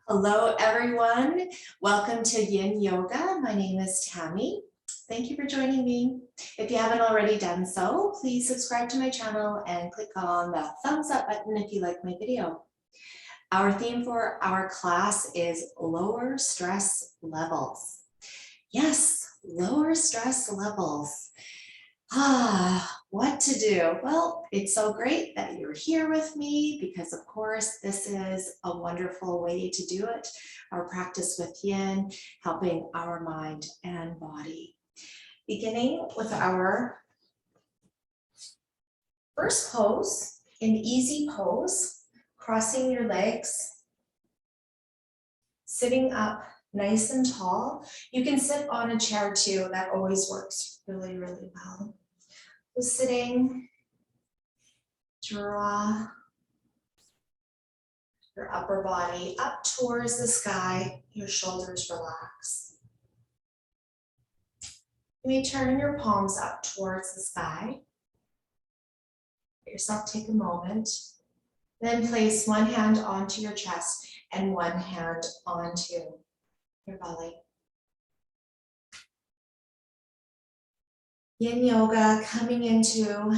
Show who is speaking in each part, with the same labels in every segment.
Speaker 1: Hello, everyone. Welcome to Yin Yoga. My name is Tammy. Thank you for joining me. If you haven't already done so, please subscribe to my channel and click on the thumbs up button if you like my video. Our theme for our class is lower stress levels. Yes, lower stress levels. What to do? Well, it's so great that you're here with me because, of course, this is a wonderful way to do it. Our practice with Yin, helping our mind and body. Beginning with our first pose, an easy pose, crossing your legs, sitting up nice and tall. You can sit on a chair too. That always works really, really well. So sitting, draw your upper body up towards the sky, your shoulders relax. You may turn your palms up towards the sky. Let yourself take a moment. Then place one hand onto your chest and one hand onto your belly. Yin Yoga, coming into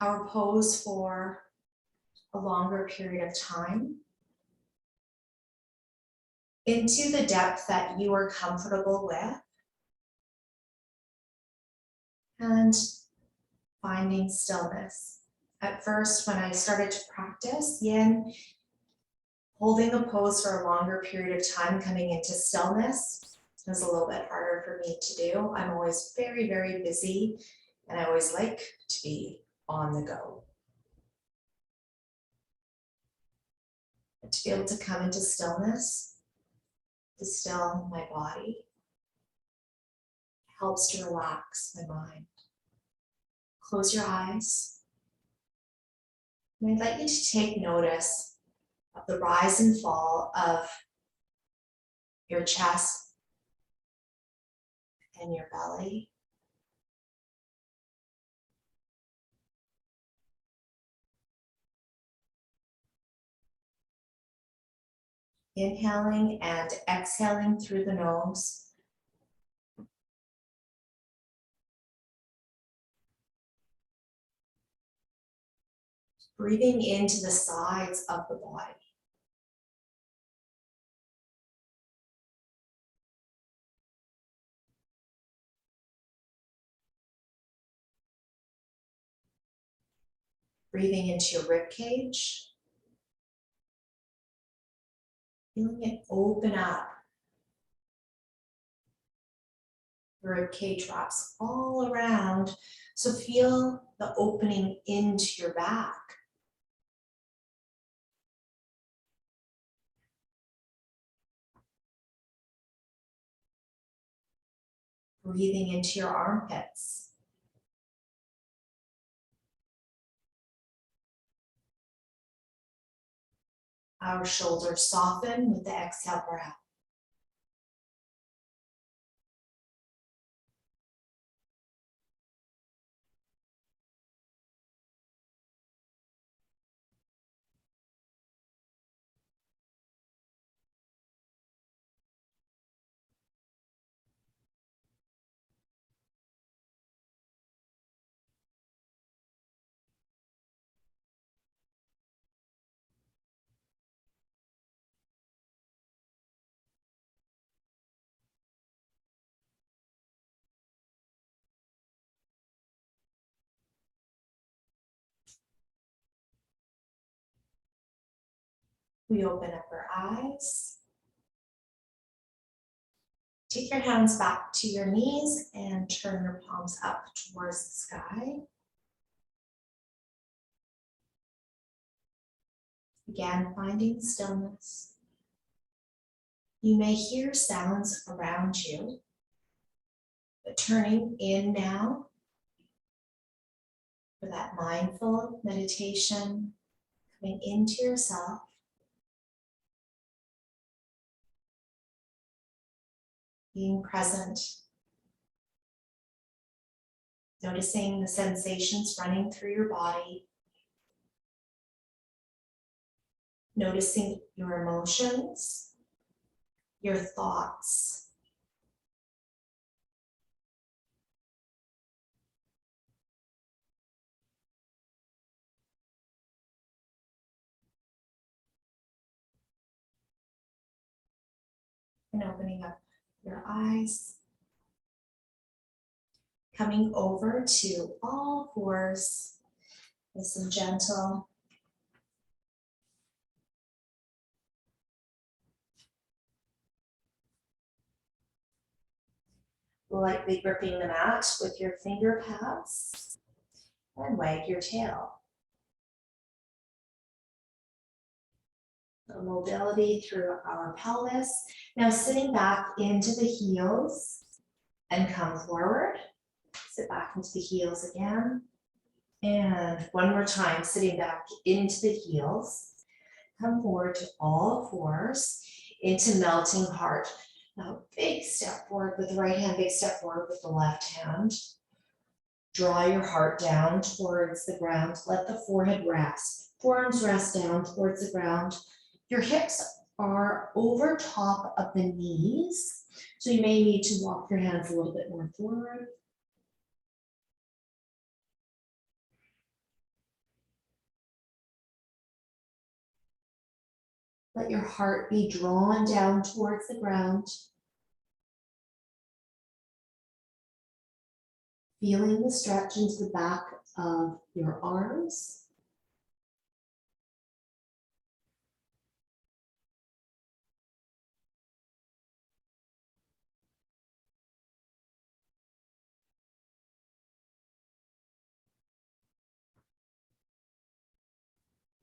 Speaker 1: our pose for a longer period of time, into the depth that you are comfortable with, and finding stillness. At first, when I started to practice Yin, holding a pose for a longer period of time, coming into stillness, was a little bit harder for me to do. I'm always very, very busy, and I always like to be on the go. But to be able to come into stillness, to still my body, helps to relax my mind. Close your eyes. And I'd like you to take notice of the rise and fall of your chest and your belly. Inhaling and exhaling through the nose. Breathing into the sides of the body. Breathing into your rib cage. Feeling it open up. The rib cage wraps all around, so feel the opening into your back. Breathing into your armpits. Our shoulders soften with the exhale breath. We open up our eyes. Take your hands back to your knees and turn your palms up towards the sky. Again, finding stillness. You may hear sounds around you, but turning in now for that mindful meditation, coming into yourself. Being present, noticing the sensations running through your body, noticing your emotions, your thoughts. And opening up your eyes. Coming over to all fours. Nice and gentle. Lightly gripping the mat with your finger pads and wag your tail. The mobility through our pelvis. Now sitting back into the heels and come forward. Sit back into the heels again. And one more time, sitting back into the heels. Come forward to all fours into melting heart. Now, big step forward with the right hand, big step forward with the left hand. Draw your heart down towards the ground. Let the forehead rest. Forearms rest down towards the ground. Your hips are over top of the knees. So you may need to walk your hands a little bit more forward. Let your heart be drawn down towards the ground. Feeling the stretch into the back of your arms.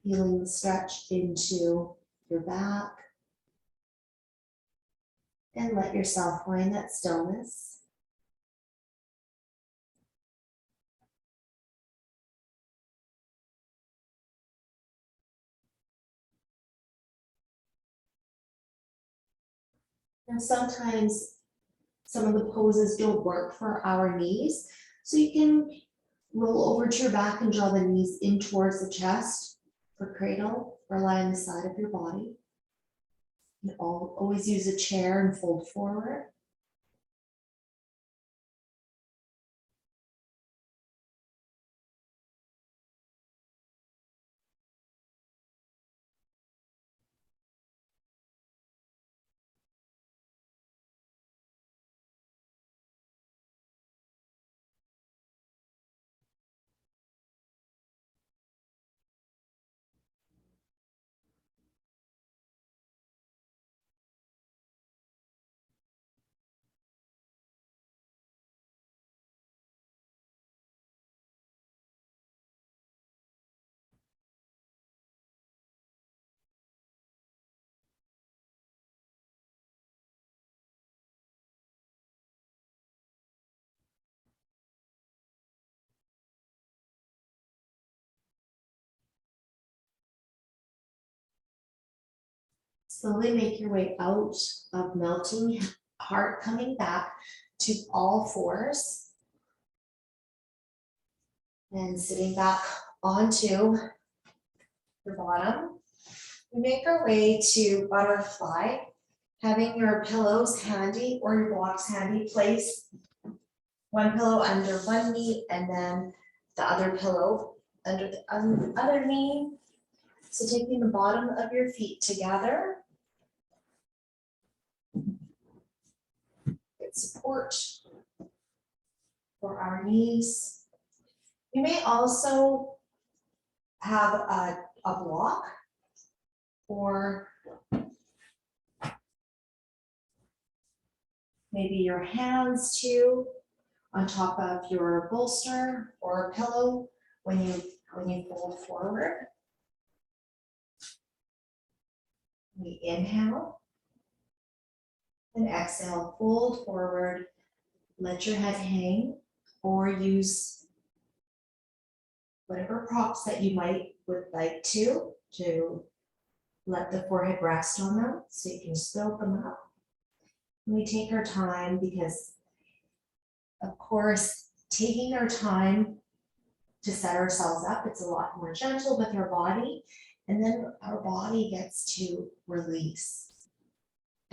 Speaker 1: Feeling the stretch into your back. And let yourself find that stillness. Now sometimes some of the poses don't work for our knees, so you can roll over to your back and draw the knees in towards the chest for cradle, or lie on the side of your body. You always use a chair and fold forward. Slowly make your way out of melting heart, coming back to all fours. And sitting back onto your bottom. We make our way to butterfly, having your pillows handy or your blocks handy. Place one pillow under one knee and then the other pillow under the other knee. So taking the bottom of your feet together. Get support for our knees. You may also have a block or maybe your hands too on top of your bolster or pillow when you fold forward. We inhale and exhale, fold forward, let your head hang, or use whatever props that you would like to let the forehead rest on them, so you can just build them up. And we take our time because, of course, taking our time to set ourselves up, it's a lot more gentle with our body, and then our body gets to release.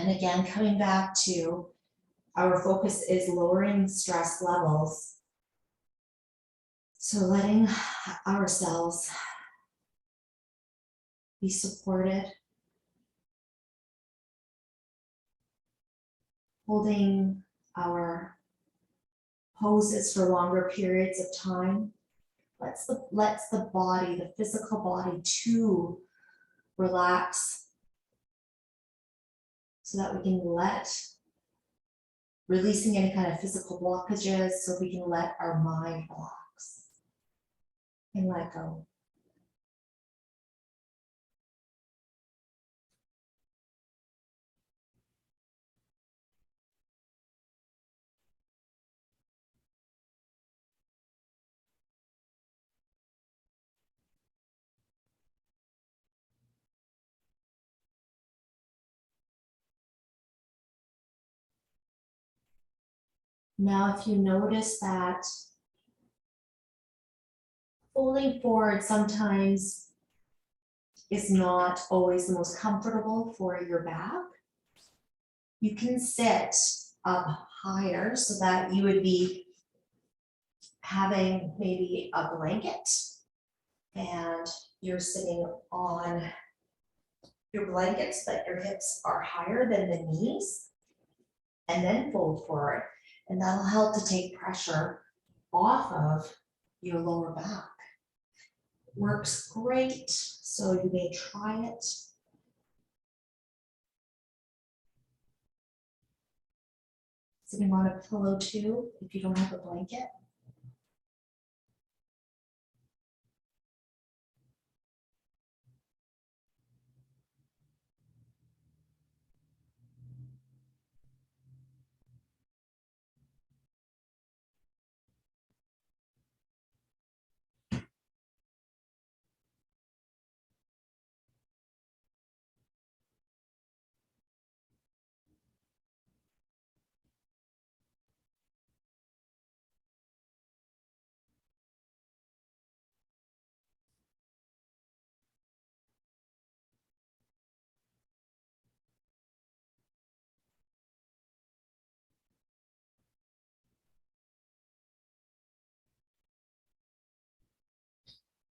Speaker 1: And again, coming back to our focus is lowering stress levels. So letting ourselves be supported, holding our poses for longer periods of time. Lets the body, the physical body, to relax so that we can releasing any kind of physical blockages, so we can let our mind relax and let go. Now, if you notice that folding forward sometimes is not always the most comfortable for your back, you can sit up higher so that you would be having maybe a blanket and you're sitting on your blankets, but your hips are higher than the knees, and then fold forward. And that'll help to take pressure off of your lower back. Works great, so you may try it. Sitting on a pillow too, if you don't have a blanket.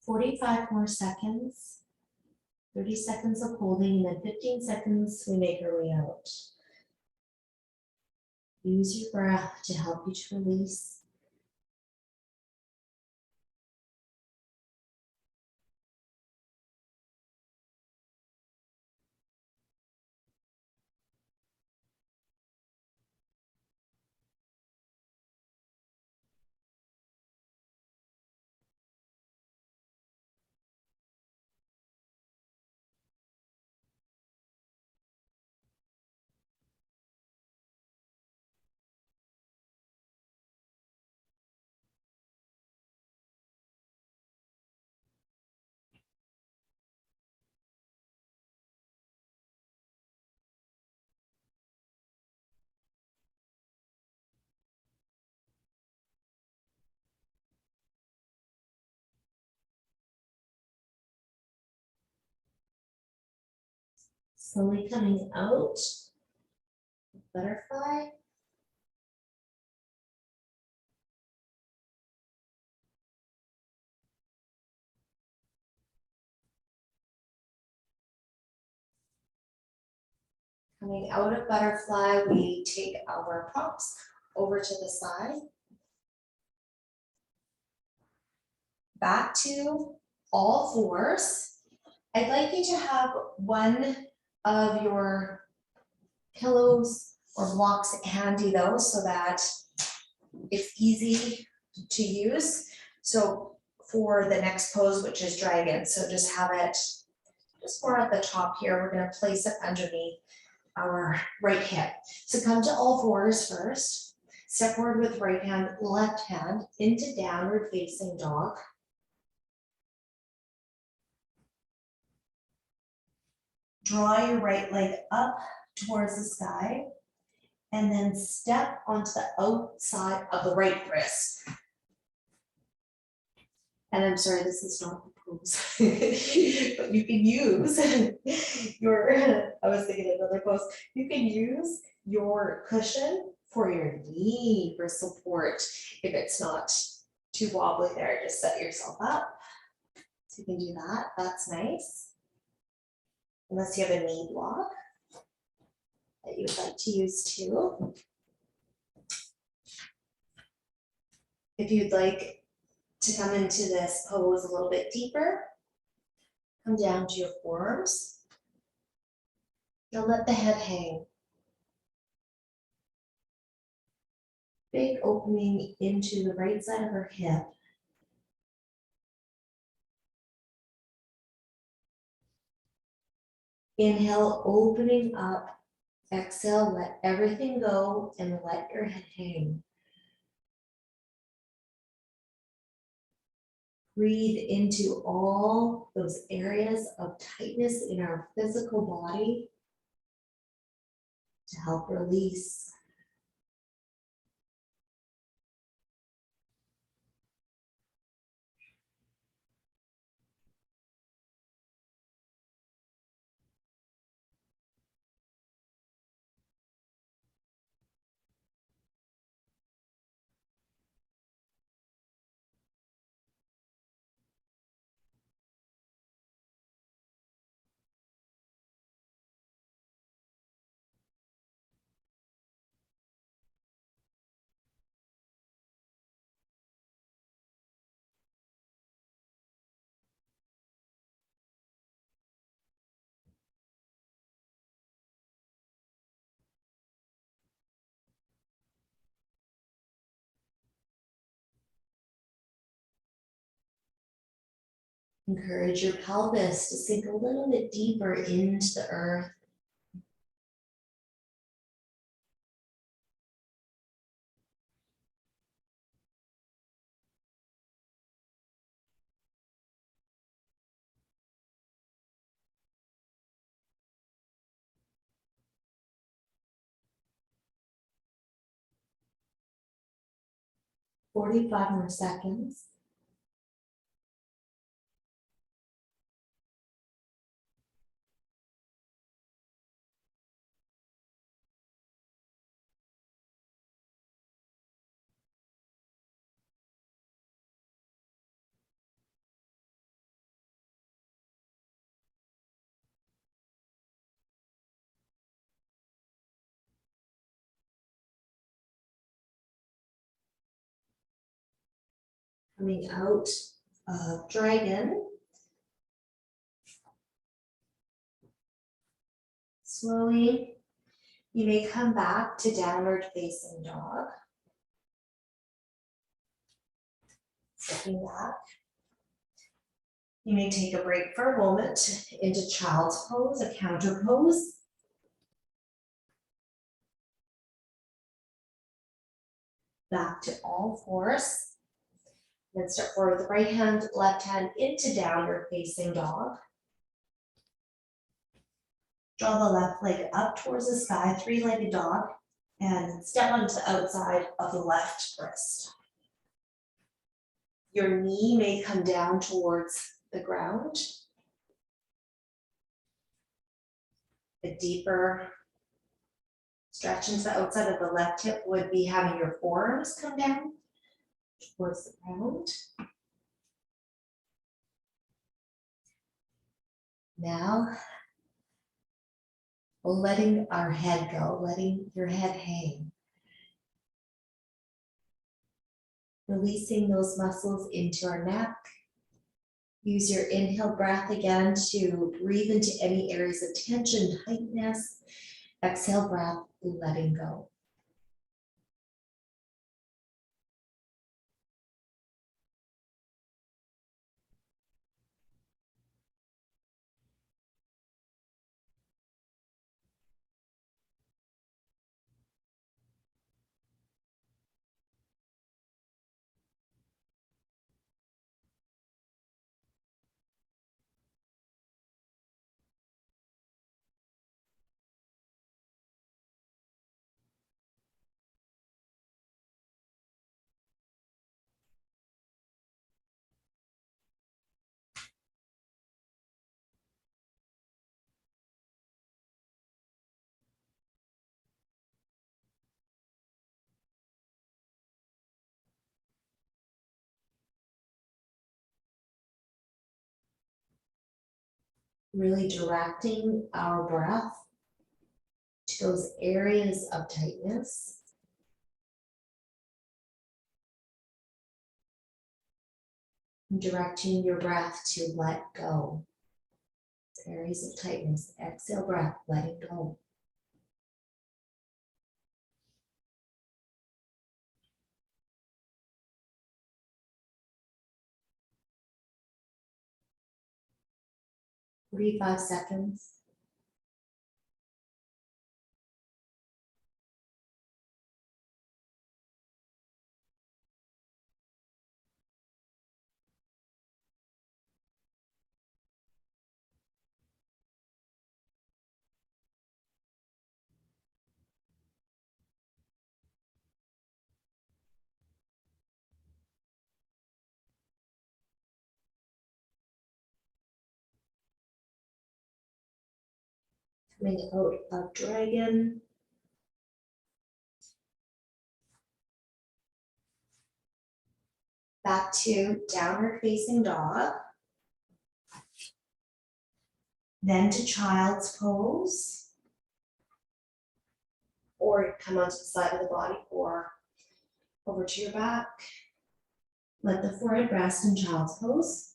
Speaker 1: "45 more seconds, 30 seconds of holding, and then 15 seconds we make our way out. Use your breath to help you to release. Slowly coming out, butterfly. Coming out of butterfly, we take our props over to the side. Back to all fours. I'd like you to have one of your pillows or blocks handy though, so that it's easy to use. So for the next pose, which is dragon, so just have it just more at the top here. We're going to place it underneath our right hip. So come to all fours first. Step forward with right hand, left hand into downward facing dog. Draw your right leg up towards the sky, and then step onto the outside of the right wrist. And I'm sorry, this is not the pose. But you can use your, I was thinking another pose, you can use your cushion for your knee for support. If it's not too wobbly there, just set yourself up. So you can do that, that's nice. Unless you have a knee block that you would like to use too. If you'd like to come into this pose a little bit deeper, come down to your forearms. Now let the head hang. Big opening into the right side of her hip. Inhale, opening up. Exhale, let everything go and let your head hang. Breathe into all those areas of tightness in our physical body to help release. Encourage your pelvis to sink a little bit deeper into the earth. "45 more seconds. Coming out of dragon. Slowly, you may come back to downward facing dog. Stepping back. You may take a break for a moment into child's pose, a counter pose. Back to all fours. Then step forward with the right hand, left hand into downward facing dog. Draw the left leg up towards the sky, three-legged dog, and step onto the outside of the left wrist. Your knee may come down towards the ground. A deeper stretch into the outside of the left hip would be having your forearms come down towards the ground. Now, letting our head go, letting your head hang. Releasing those muscles into our neck. Use your inhale breath again to breathe into any areas of tension, tightness. Exhale breath, letting go. Really directing our breath to those areas of tightness. And directing your breath to let go. Areas of tightness. Exhale breath, let it go. Five seconds. Coming out of dragon. Back to downward facing dog. Then to child's pose. Or come onto the side of the body or over to your back. Let the forehead rest in child's pose.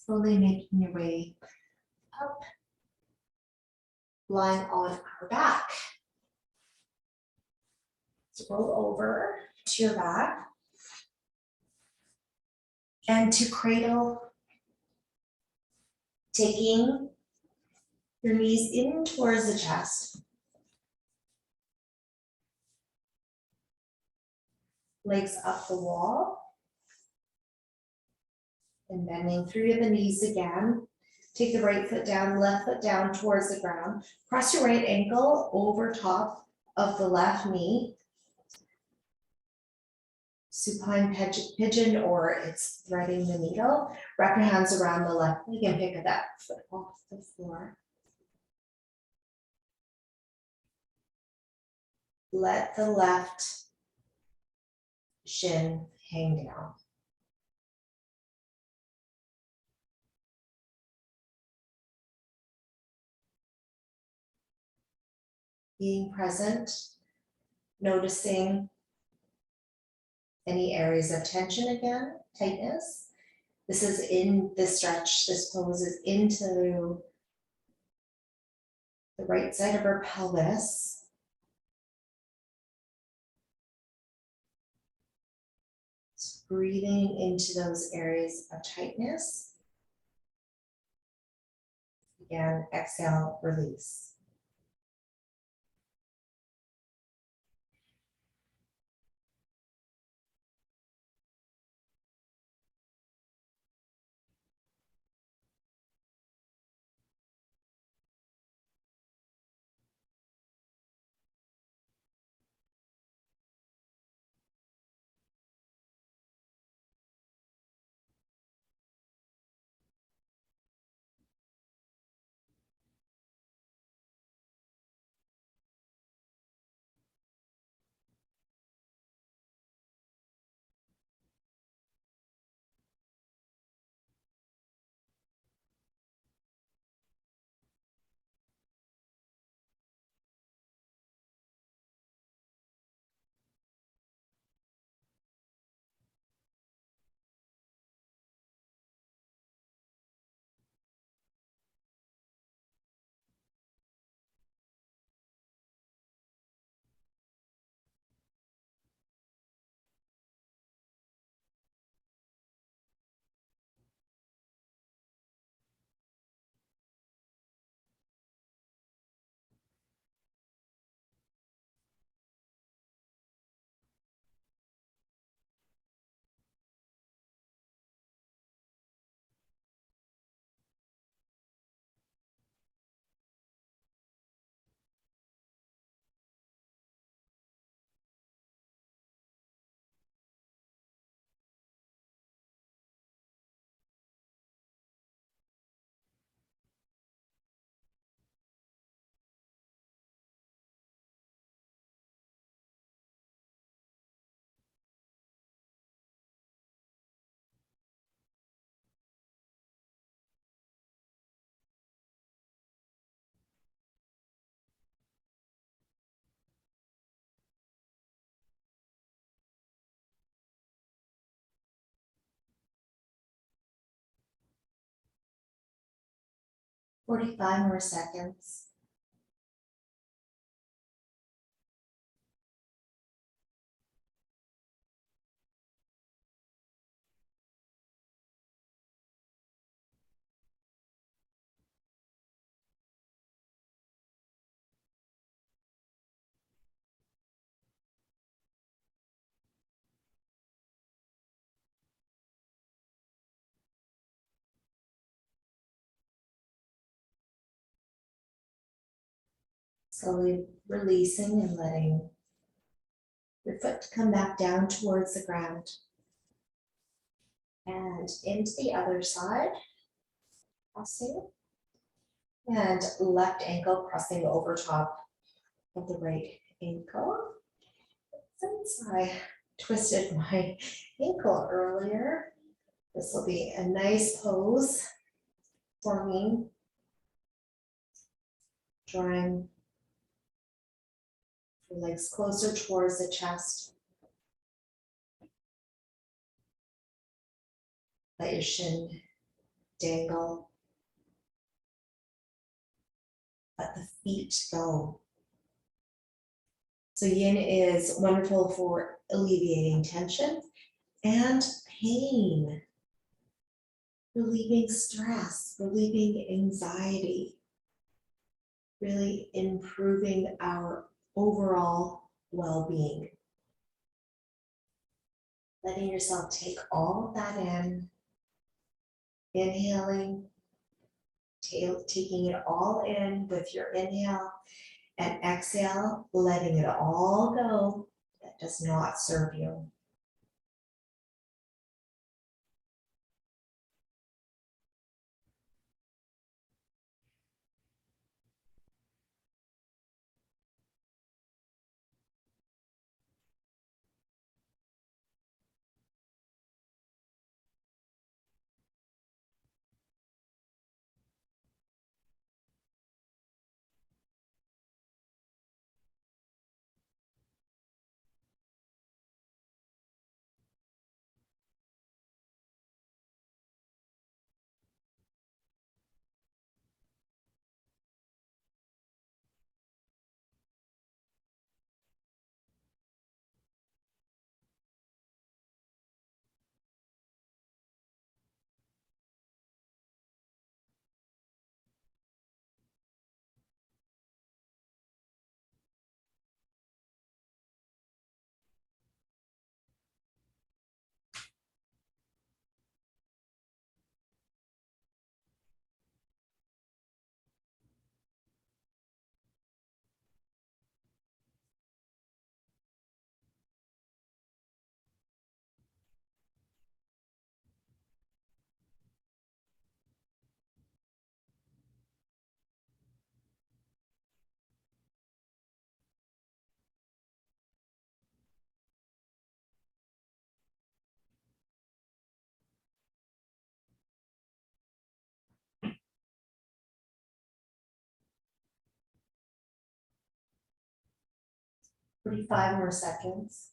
Speaker 1: Slowly making your way up, lying on our back. So roll over to your back. And to cradle, taking your knees in towards the chest. Legs up the wall. And bending through the knees again. Take the right foot down, left foot down towards the ground. Press your right ankle over top of the left knee. Supine pigeon, or it's threading the needle. Wrap your hands around the left leg and pick that foot off the floor. Let the left shin hang down. Being present, noticing any areas of tension again, tightness. This is in the stretch, this pose is into the right side of our pelvis. So breathing into those areas of tightness. Again, exhale, release. 45 more seconds. Slowly releasing and letting your foot come back down towards the ground. And into the other side, crossing. And left ankle crossing over top of the right ankle. Since I twisted my ankle earlier, this will be a nice pose for me. Drawing your legs closer towards the chest. Let your shin dangle. Let the feet go. So yin is wonderful for alleviating tension and pain, relieving stress, relieving anxiety, really improving our overall well-being. Letting yourself take all of that in, inhaling, taking it all in with your inhale, and exhale, letting it all go that does not serve you. Five more seconds.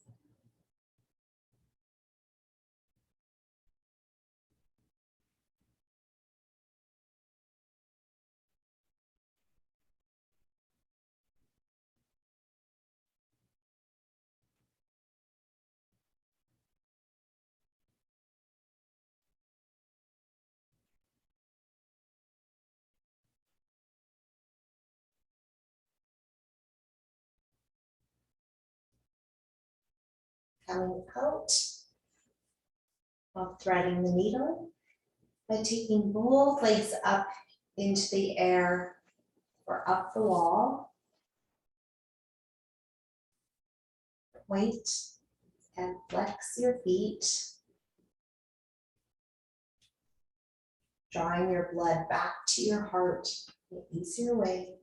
Speaker 1: Coming out while threading the needle by taking both legs up into the air or up the wall. Point and flex your feet, drawing your blood back to your heart in an easier way.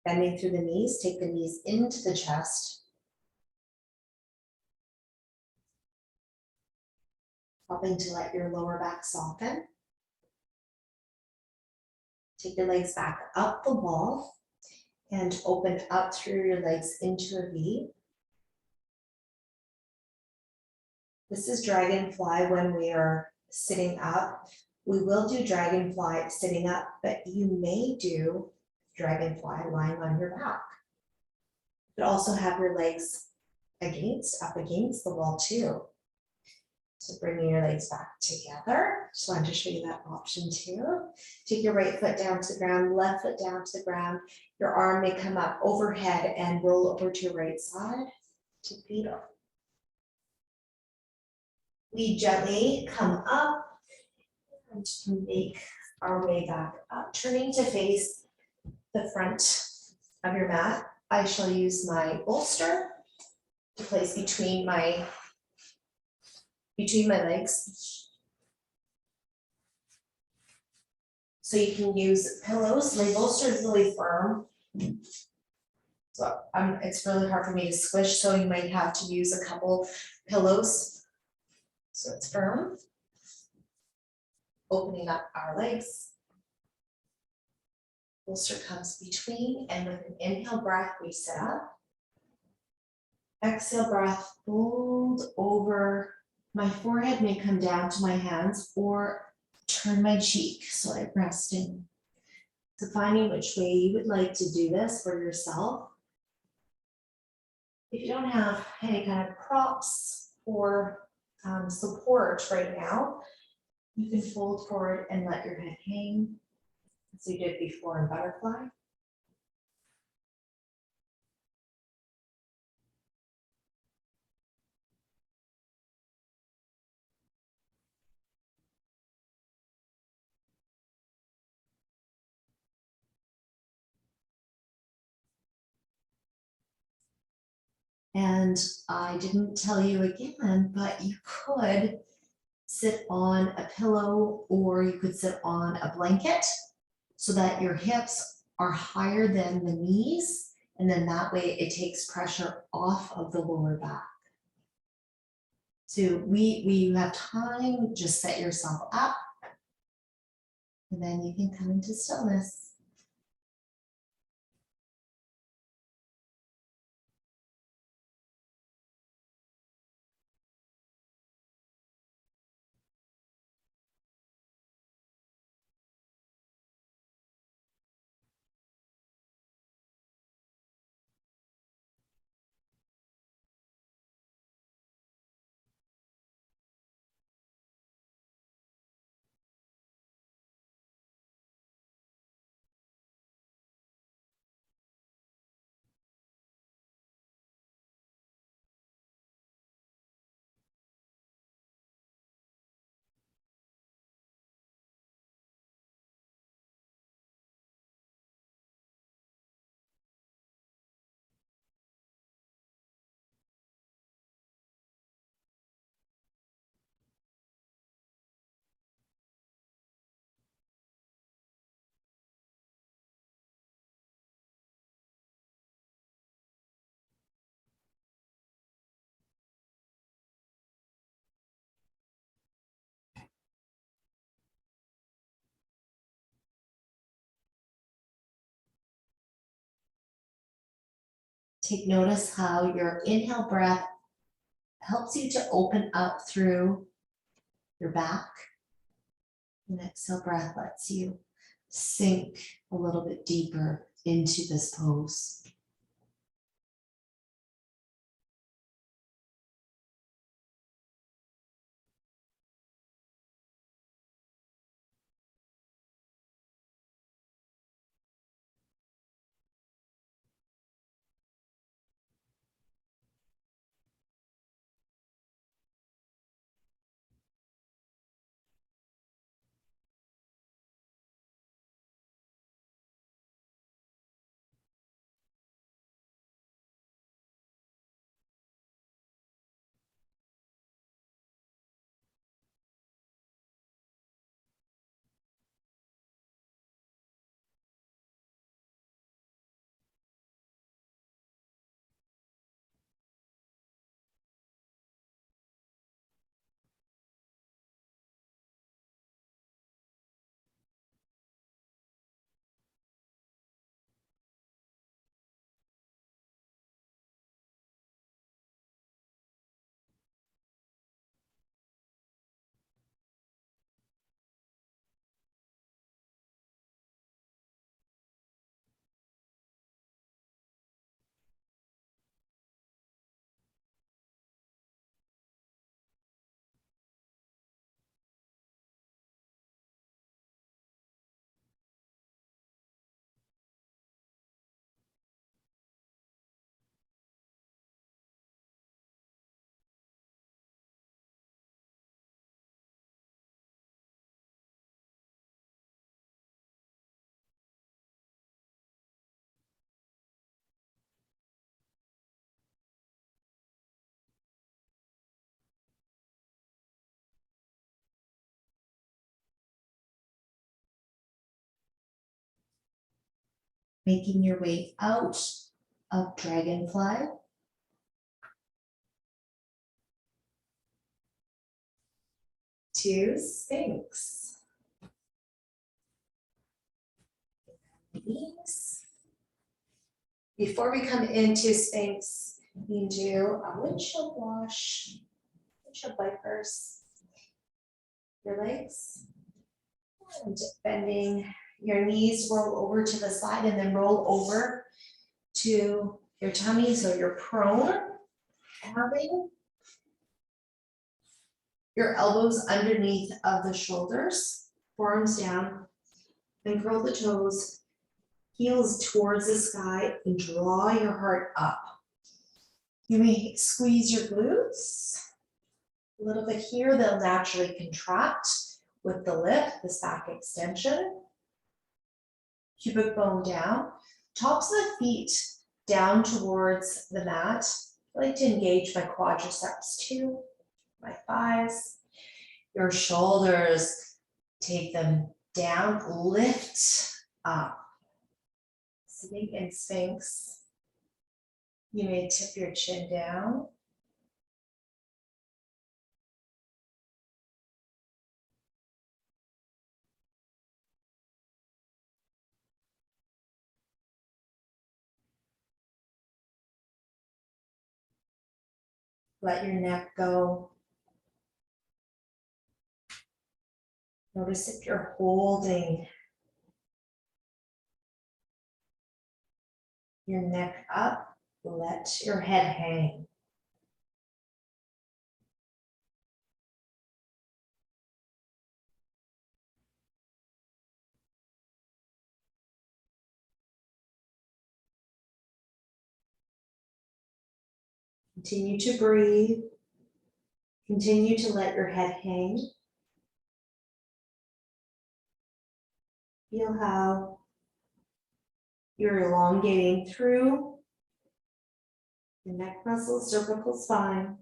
Speaker 1: Bending through the knees, take the knees into the chest. Helping to let your lower back soften. Take your legs back up the wall and open up through your legs into a V. This is Dragonfly when we are sitting up. We will do Dragonfly sitting up, but you may do Dragonfly lying on your back. You could also have your legs up against the wall too. So bringing your legs back together. Just wanted to show you that option too. Take your right foot down to the ground, left foot down to the ground. Your arm may come up overhead and roll over to your right side to feet up. We gently come up and make our way back up, turning to face the front of your mat. I shall use my bolster to place between my legs. So you can use pillows. My bolster is really firm. So it's really hard for me to squish, so you might have to use a couple pillows. So it's firm. Opening up our legs. Bolster comes between, and with an inhale breath, we sit up. Exhale breath, fold over. My forehead may come down to my hands or turn my cheek so I'm resting. So finding which way you would like to do this for yourself. If you don't have any kind of props or support right now, you can fold forward and let your head hang as you did before in butterfly. And I didn't tell you again, but you could sit on a pillow or you could sit on a blanket so that your hips are higher than the knees. And then that way it takes pressure off of the lower back. So you have time, just set yourself up and then you can come into stillness. Take notice how your inhale breath helps you to open up through your back. And exhale breath lets you sink a little bit deeper into this pose. Making your way out of Dragonfly. To Sphinx. Knees. Before we come into Sphinx, we do a windshield wash, windshield wipers, your legs, and bending your knees, roll over to the side and then roll over to your tummy, so you're prone, having your elbows underneath of the shoulders, forearms down, and curl the toes, heels towards the sky, and draw your heart up. You may squeeze your glutes a little bit here. They'll naturally contract with the lift, this back extension. Pubic bone down, tops of the feet down towards the mat. I like to engage my quadriceps too, my thighs. Your shoulders, take them down, lift up. Sitting in Sphinx, you may tip your chin down. Let your neck go. Notice if you're holding your neck up, let your head hang. Continue to breathe. Continue to let your head hang. Feel how you're elongating through the neck muscles, cervical spine.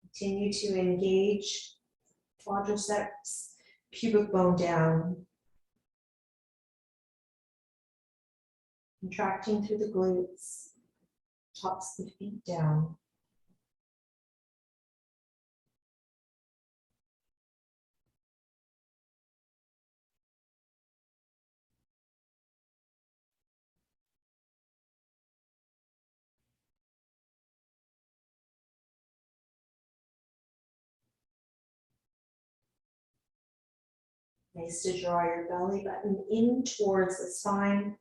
Speaker 1: Continue to engage quadriceps, pubic bone down. Contracting through the glutes, tops of the feet down. Nice to draw your belly button in towards the spine.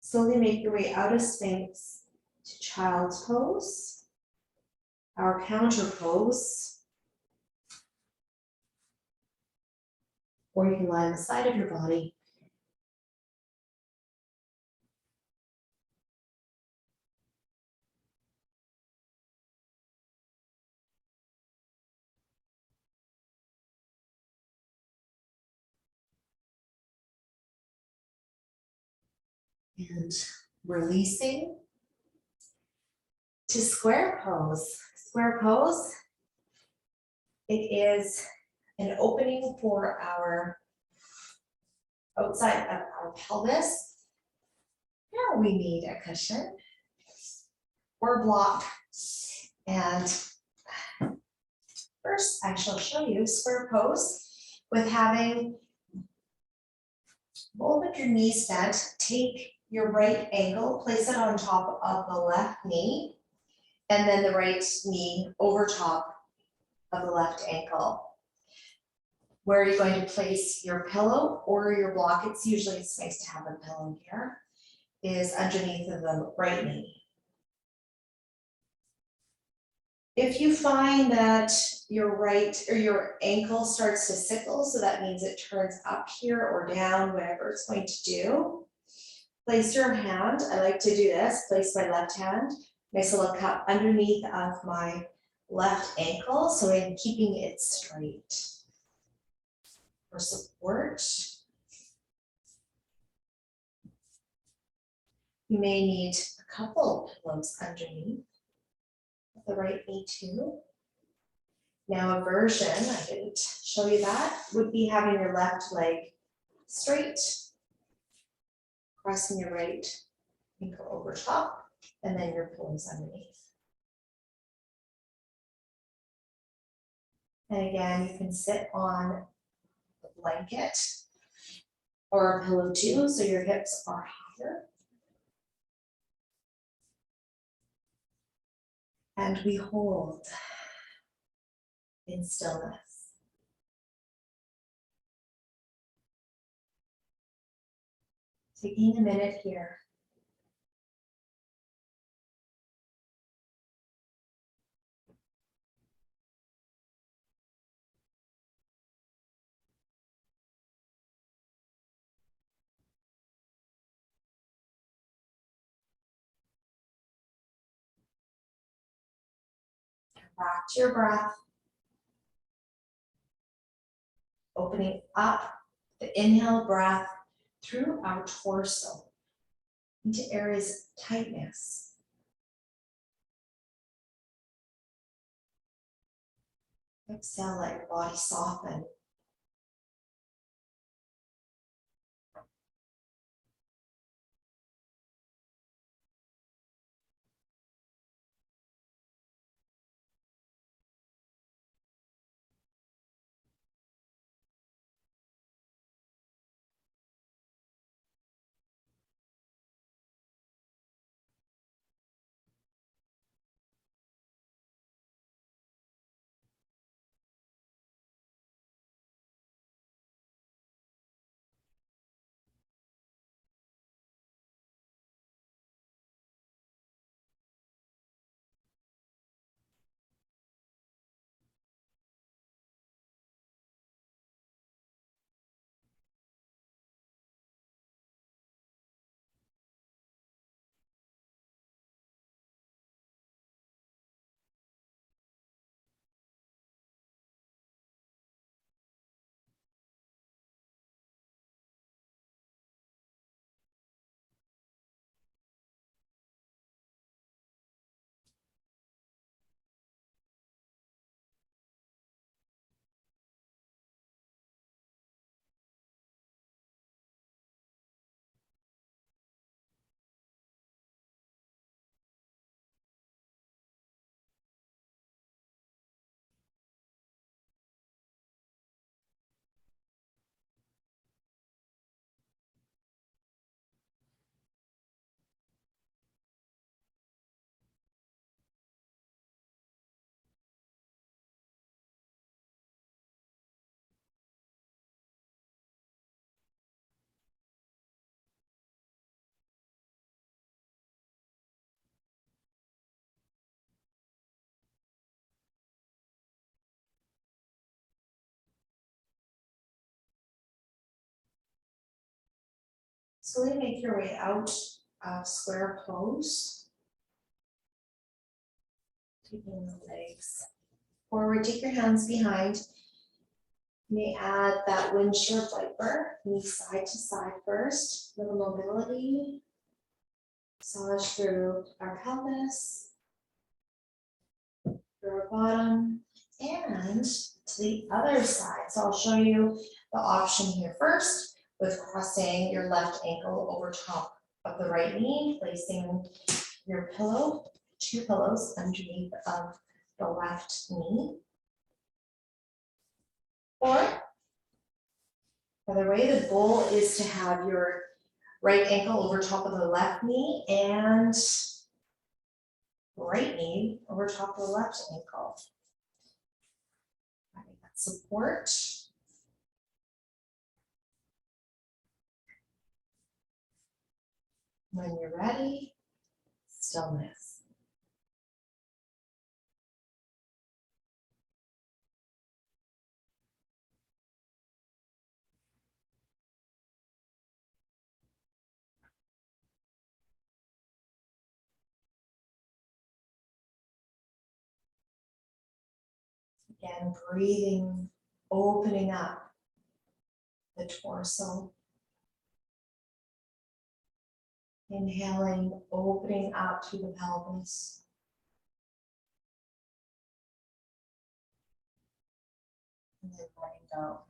Speaker 1: Slowly make your way out of Sphinx to Child's Pose, our counter pose. Or you can lie on the side of your body. And releasing to square pose. Square pose, it is an opening for our outside of our pelvis. Now we need a cushion or block. And first I shall show you square pose with having both of your knees bent. Take your right ankle, place it on top of the left knee, and then the right knee over top of the left ankle. Where are you going to place your pillow or your block? It's nice to have a pillow here, is underneath of the right knee. If you find that your right or your ankle starts to sickle, so that means it turns up here or down, whatever it's going to do, place your hand. I like to do this, place my left hand Nice little cup underneath of my left ankle, so I'm keeping it straight. For support, you may need a couple pillows underneath the right knee too. Now a version, I didn't show you that, would be having your left leg straight, crossing your right ankle over top, and then your pillows underneath. And again, you can sit on a blanket or a pillow too, so your hips are higher. And we hold in stillness. Taking a minute here. Back to your breath. Opening up the inhale breath through our torso into areas of tightness. Exhale, let your body soften. Slowly make your way out of square pose. Taking the legs forward, take your hands behind. You may add that windshield wiper, knee side to side first, little mobility. Massage through our pelvis, through our bottom, and to the other side. So I'll show you the option here first with crossing your left ankle over top of the right knee, placing your pillow, two pillows underneath of the left knee. Or, other way, the goal is to have your right ankle over top of the left knee and right knee over top of the left ankle. Having that support. When you're ready, stillness. Again, breathing, opening up the torso. Inhaling, opening up through the pelvis. And then letting go.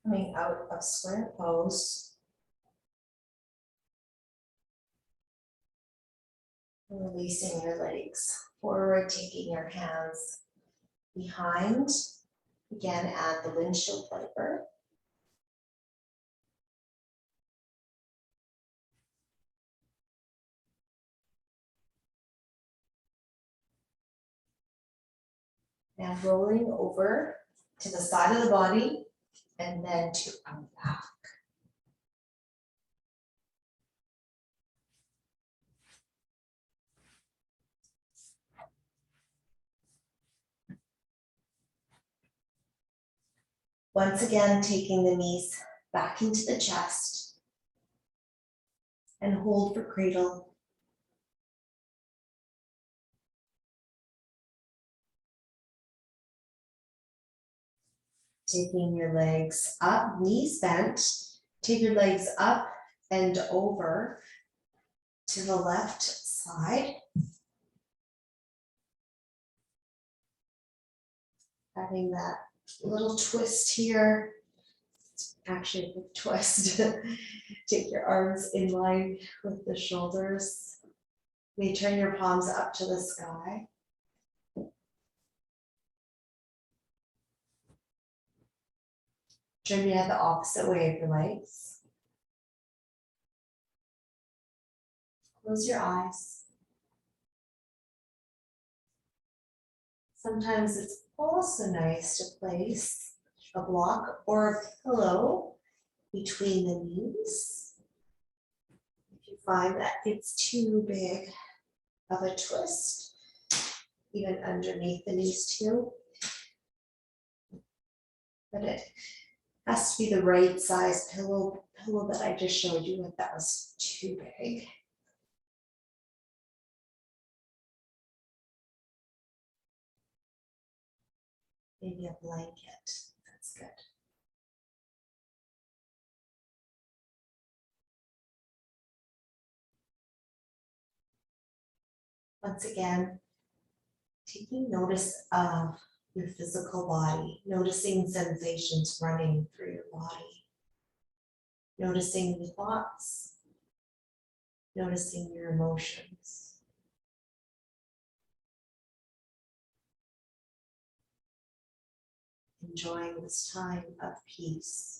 Speaker 1: Coming out of square pose. Releasing your legs forward, taking your hands behind. Again, at the windshield wiper. Now rolling over to the side of the body and then to unpack. Once again, taking the knees back into the chest and hold for cradle. Taking your legs up, knees bent. Take your legs up and over to the left side. Having that little twist here. It's actually a big twist. Take your arms in line with the shoulders. You may turn your palms up to the sky. Turn your head the opposite way if you like. Close your eyes. Sometimes it's also nice to place a block or a pillow between the knees. If you find that it's too big of a twist, even underneath the knees too. But it has to be the right size pillow that I just showed you if that was too big. Maybe a blanket. That's good. Once again, taking notice of your physical body, noticing sensations running through your body, noticing the thoughts, noticing your emotions. Enjoying this time of peace.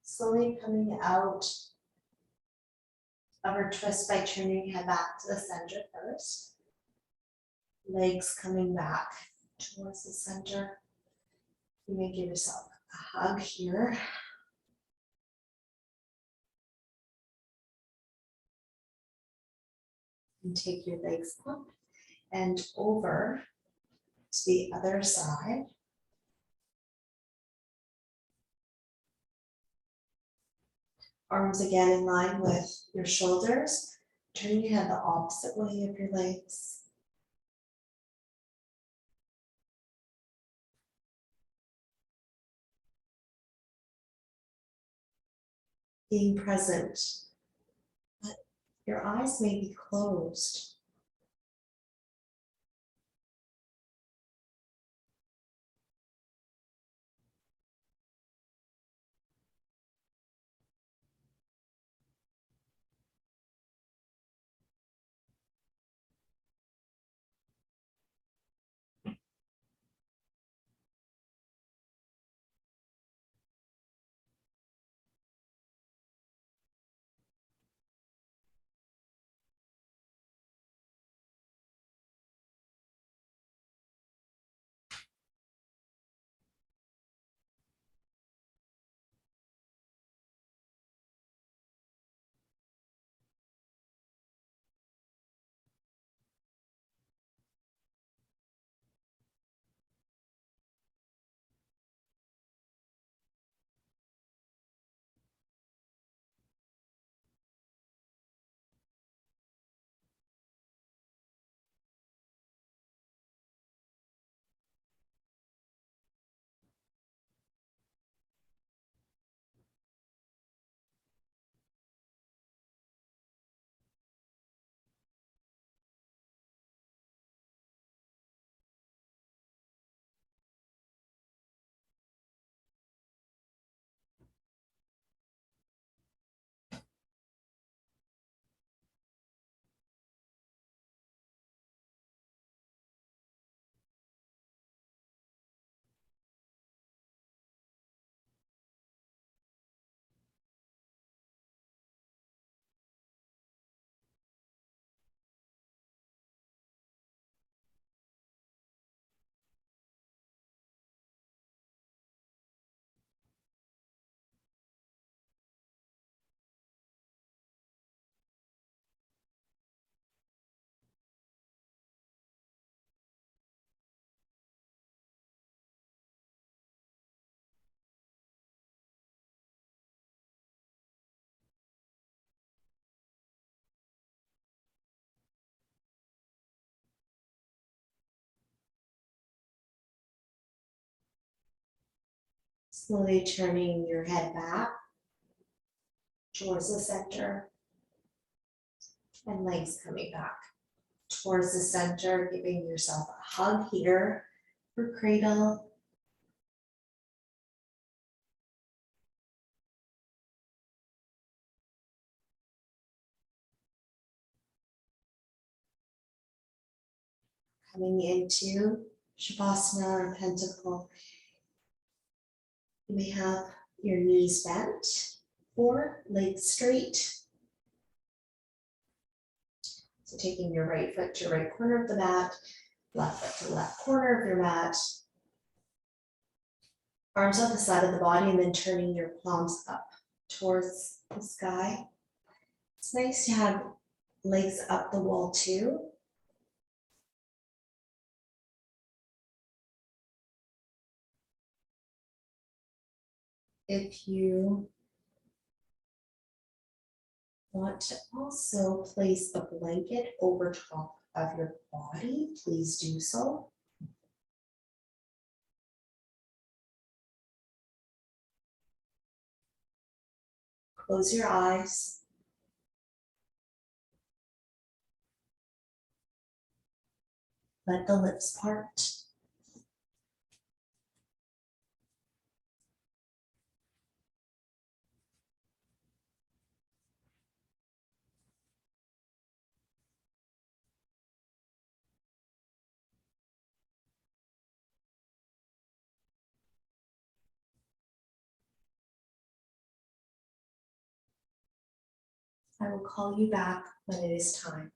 Speaker 1: Slowly coming out of our twist by turning your head back to the center first. Legs coming back towards the center. You may give yourself a hug here. And take your legs up and over to the other side. Arms again in line with your shoulders. Turn your head the opposite way of your legs. Being present, but your eyes may be closed. Slowly turning your head back towards the center and legs coming back towards the center, giving yourself a hug here for cradle. Coming into Shavasana or Pentacle, you may have your knees bent or legs straight. So taking your right foot to right corner of the mat, left foot to the left corner of your mat. Arms on the side of the body and then turning your palms up towards the sky. It's nice to have legs up the wall too. If you want to also place a blanket over top of your body, please do so. Close your eyes. Let the lips part. I will call you back when it is time.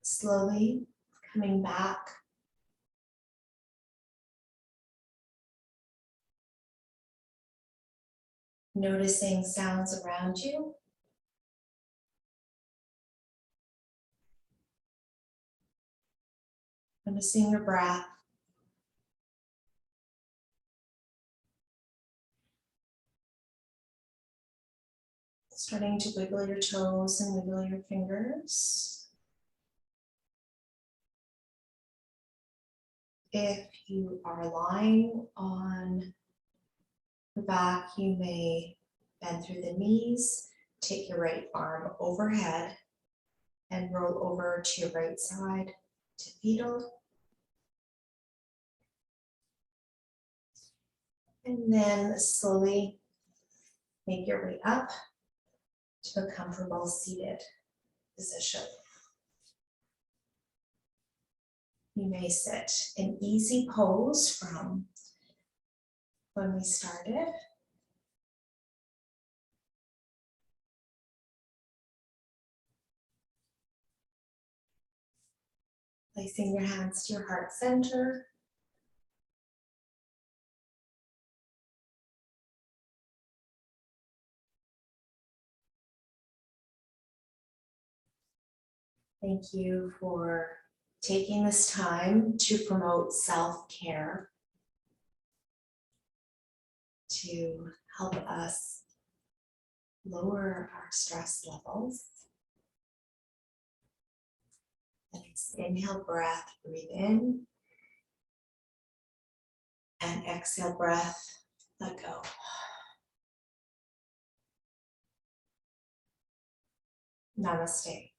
Speaker 1: Slowly coming back. Noticing sounds around you. Noticing your breath. Starting to wiggle your toes and wiggle your fingers. If you are lying on the back, you may bend through the knees, take your right arm overhead and roll over to your right side to fetal. And then slowly make your way up to a comfortable seated position. You may sit in easy pose from when we started. Placing your hands to your heart center. Thank you for taking this time to promote self-care, to help us lower our stress levels. Nice inhale breath, breathe in. And exhale breath, let go. Namaste.